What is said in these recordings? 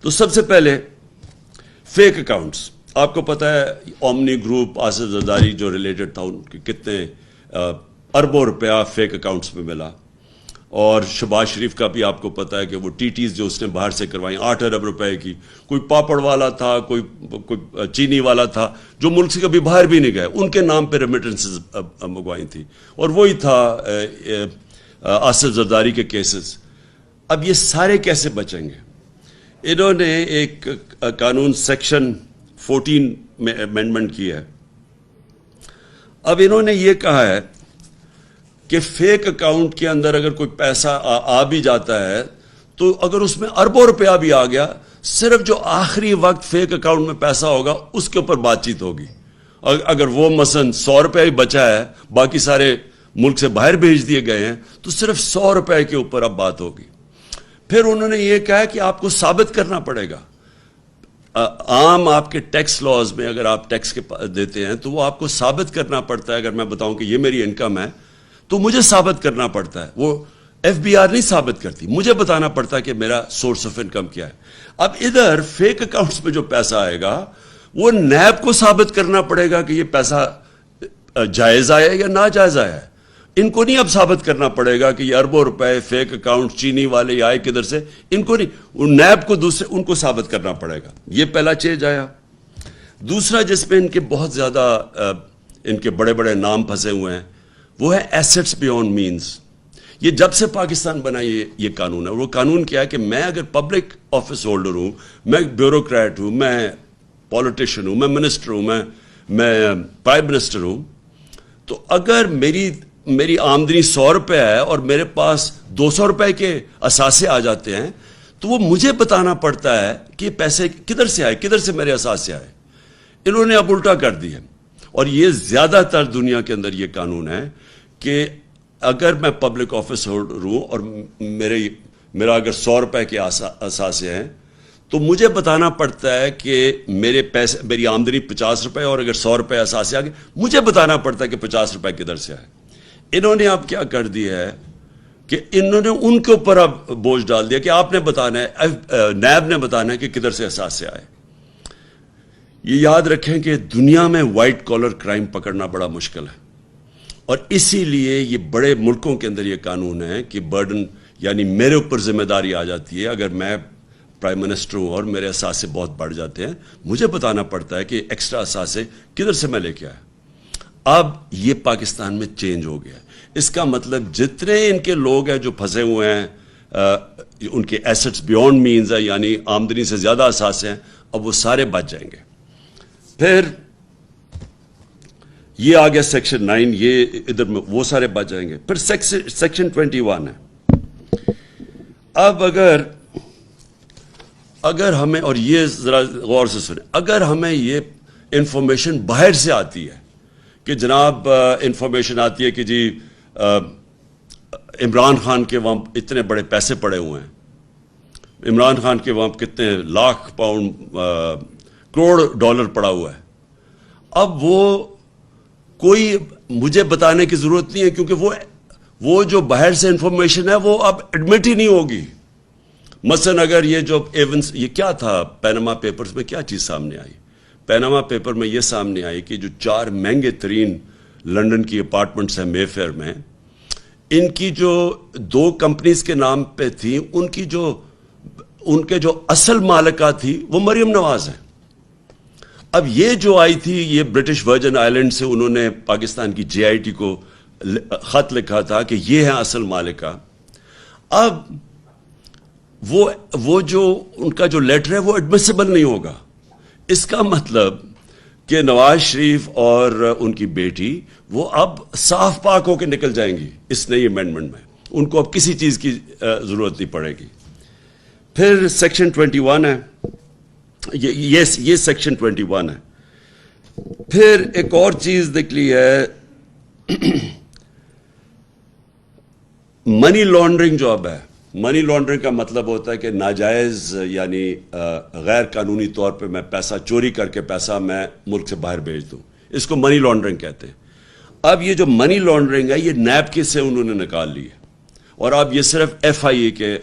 تو سب سے پہلے فیک اکاؤنٹس. آپ کو پتہ ہے اومنی گروپ آصف زرداری جو ریلیٹڈ تھا ان کے کتنے اربوں روپیہ فیک اکاؤنٹس میں ملا, اور شہباز شریف کا بھی آپ کو پتہ ہے کہ وہ ٹی ٹیز جو اس نے باہر سے کروائیں 8 ارب روپے کی, کوئی پاپڑ والا تھا, کوئی چینی والا تھا جو ملک سے کبھی باہر بھی نہیں گئے, ان کے نام پہ ریمیٹنسز منگوائی تھی, اور وہی تھا آصف زرداری کے کیسز. اب یہ سارے کیسے بچیں گے؟ انہوں نے ایک قانون سیکشن 14 میں امینڈمنٹ کی ہے. اب انہوں نے یہ کہا ہے کہ فیک اکاؤنٹ کے اندر اگر کوئی پیسہ آ بھی جاتا ہے تو اگر اس میں اربوں روپیہ بھی آ گیا, صرف جو آخری وقت فیک اکاؤنٹ میں پیسہ ہوگا اس کے اوپر بات چیت ہوگی. اگر وہ مثلا 100 روپے ہی بچا ہے, باقی سارے ملک سے باہر بھیج دیے گئے ہیں, تو صرف 100 روپے کے اوپر اب بات ہوگی. پھر انہوں نے یہ کہا کہ آپ کو ثابت کرنا پڑے گا. عام آپ کے ٹیکس لاز میں اگر آپ ٹیکس دیتے ہیں تو وہ آپ کو ثابت کرنا پڑتا ہے. اگر میں بتاؤں کہ یہ میری انکم ہے تو مجھے ثابت کرنا پڑتا ہے. وہ ایف بی آر نہیں ثابت کرتی, مجھے بتانا پڑتا ہے کہ میرا سورس آف انکم کیا ہے. اب ادھر فیک اکاؤنٹس میں جو پیسہ آئے گا وہ نیب کو ثابت کرنا پڑے گا کہ یہ پیسہ جائز آیا یا ناجائز آیا ہے. ان کو نہیں اب ثابت کرنا پڑے گا کہ یہ اربوں روپے فیک اکاؤنٹ چینی والے آئے کدھر سے, ان کو نہیں, نیب کو دوسرے ان کو ثابت کرنا پڑے گا. یہ پہلا چینج آیا. دوسرا جس میں ان کے بہت زیادہ ان کے بڑے بڑے نام پھنسے ہوئے ہیں وہ ہے ایسٹس بیونڈ مینز. یہ جب سے پاکستان بنا یہ قانون ہے. وہ قانون کیا ہے کہ میں اگر پبلک آفس ہولڈر ہوں, میں بیوروکریٹ ہوں, میں پولیٹیشین ہوں, میں منسٹر ہوں, میں پرائم منسٹر ہوں, تو اگر میری آمدنی 100 روپے ہے اور میرے پاس 200 روپے کے اثاثے آ جاتے ہیں تو وہ مجھے بتانا پڑتا ہے کہ یہ پیسے کدھر سے آئے, کدھر سے میرے اثاثے آئے. انہوں نے اب الٹا کر دی ہے, اور یہ زیادہ تر دنیا کے اندر یہ قانون ہے کہ اگر میں پبلک آفس ہولڈر ہوں اور میرا اگر 100 روپے کے اثاثے ہیں تو مجھے بتانا پڑتا ہے کہ میری آمدنی 50 روپے اور اگر 100 روپے اثاثے آ گئے مجھے بتانا پڑتا ہے کہ 50 روپے کدھر سے آئے. انہوں نے اب کیا کر دیا ہے کہ انہوں نے ان کے اوپر اب بوجھ ڈال دیا کہ آپ نے بتانا ہے, نیب نے بتانا ہے کہ کدھر سے اثاثے آئے. یہ یاد رکھیں کہ دنیا میں وائٹ کالر کرائم پکڑنا بڑا مشکل ہے, اور اسی لیے یہ بڑے ملکوں کے اندر یہ قانون ہے کہ برڈن یعنی میرے اوپر ذمہ داری آ جاتی ہے. اگر میں پرائم منسٹر ہوں اور میرے اثاثے بہت بڑھ جاتے ہیں, مجھے بتانا پڑتا ہے کہ ایکسٹرا اثاثے کدھر سے میں لے کے آیا. اب یہ پاکستان میں چینج ہو گیا. اس کا مطلب جتنے ان کے لوگ ہیں جو پھنسے ہوئے ہیں, ان کے ایسٹس بیونڈ مینز ہے یعنی آمدنی سے زیادہ اثاثے ہیں, اب وہ سارے بچ جائیں گے. پھر یہ آ گیا سیکشن 9, یہ ادھر میں وہ سارے بچ جائیں گے. پھر سیکشن 21 ہے. اب اگر ہمیں, اور یہ ذرا غور سے سنیں, اگر ہمیں یہ انفارمیشن باہر سے آتی ہے کہ جناب انفارمیشن آتی ہے کہ جی عمران خان کے وہاں اتنے بڑے پیسے پڑے ہوئے ہیں, عمران خان کے وہاں کتنے لاکھ پاؤنڈ کروڑ ڈالر پڑا ہوا ہے. اب وہ کوئی مجھے بتانے کی ضرورت نہیں ہے, کیونکہ وہ جو باہر سے انفارمیشن ہے وہ اب ایڈمٹ ہی نہیں ہوگی. مثلا اگر یہ جو ایونس, یہ کیا تھا پیناما پیپرز میں کیا چیز سامنے آئی؟ پیناما پیپر میں یہ سامنے آئی کہ جو 4 مہنگے ترین لنڈن کی اپارٹمنٹس ہیں مے فیئر میں, ان کی جو 2 کمپنیز کے نام پہ تھیں, ان کے جو اصل مالکہ تھی وہ مریم نواز ہیں. اب یہ جو آئی تھی یہ برٹش ورجن آئلینڈ سے, انہوں نے پاکستان کی جے آئی ٹی کو خط لکھا تھا کہ یہ ہیں اصل مالکہ. اب وہ جو ان کا جو لیٹر ہے وہ ایڈمیسیبل نہیں ہوگا. اس کا مطلب کہ نواز شریف اور ان کی بیٹی وہ اب صاف پاک ہو کے نکل جائیں گی اس نئی امینڈمنٹ میں, ان کو اب کسی چیز کی ضرورت نہیں پڑے گی. پھر سیکشن 21 ہے, یہ سیکشن 21 ہے. پھر ایک اور چیز نکلی ہے منی لانڈرنگ جو اب ہے. منی لانڈرنگ کا مطلب ہوتا ہے کہ ناجائز یعنی غیر قانونی طور پہ میں پیسہ چوری کر کے پیسہ میں ملک سے باہر بھیج دوں, اس کو منی لانڈرنگ کہتے ہیں. اب یہ جو منی لانڈرنگ ہے یہ نیب کے سے انہوں نے نکال لی ہے, اور اب یہ صرف FIA کے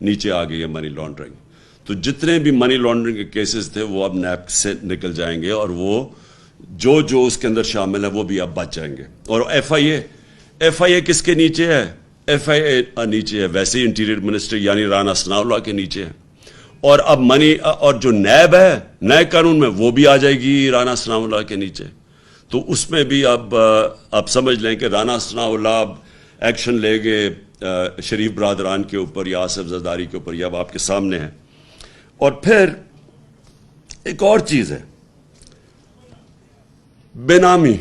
نیچے آ گئی ہے منی لانڈرنگ. تو تو جتنے بھی منی لانڈرنگ کے کیسز تھے وہ اب نیب سے نکل جائیں گے، اور وہ جو اس کے اندر شامل ہے وہ بھی اب بچ جائیں گے. اور ایف آئی اے کس کے نیچے ہے؟ ایف آئی اے نیچے ہے ویسے ہی انٹیریئر منسٹر یعنی رانا ثناء اللہ کے نیچے ہے. اور اب اور جو نیب ہے نئے قانون میں وہ بھی آ جائے گی رانا ثناء اللہ کے نیچے. تو اس میں بھی اب سمجھ لیں کہ رانا ثناء اللہ اب ایکشن لے گے شریف برادران کے اوپر یا آصف زرداری کے اوپر، یہ اب آپ کے سامنے ہے. اور پھر ایک اور چیز ہے، بے نامی.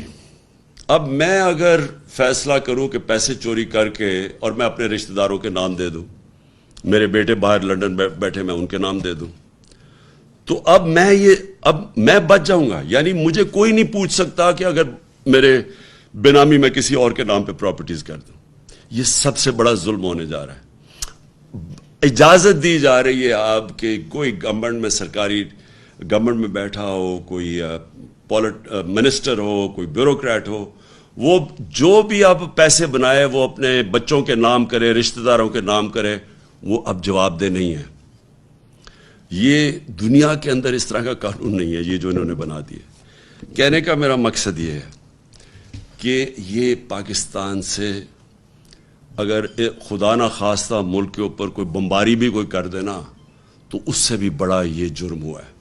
اب میں اگر فیصلہ کروں کہ پیسے چوری کر کے اور میں اپنے رشتہ داروں کے نام دے دوں، میرے بیٹے باہر لندن بیٹھے میں ان کے نام دے دوں، تو اب میں بچ جاؤں گا. یعنی مجھے کوئی نہیں پوچھ سکتا کہ اگر میرے بے نامی میں کسی اور کے نام پہ پراپرٹیز کر دوں. یہ سب سے بڑا ظلم ہونے جا رہا ہے. اجازت دی جا رہی ہے اب کہ کوئی گورنمنٹ میں سرکاری گورنمنٹ میں بیٹھا ہو، کوئی منسٹر ہو، کوئی بیوروکریٹ ہو، وہ جو بھی اب پیسے بنائے وہ اپنے بچوں کے نام کرے، رشتہ داروں کے نام کرے، وہ اب جواب دہ نہیں ہے. یہ دنیا کے اندر اس طرح کا قانون نہیں ہے یہ جو انہوں نے بنا دیے. کہنے کا میرا مقصد یہ ہے کہ یہ پاکستان سے اگر خدا نہ خواستہ ملک کے اوپر کوئی بمباری بھی کوئی کر دینا تو اس سے بھی بڑا یہ جرم ہوا ہے.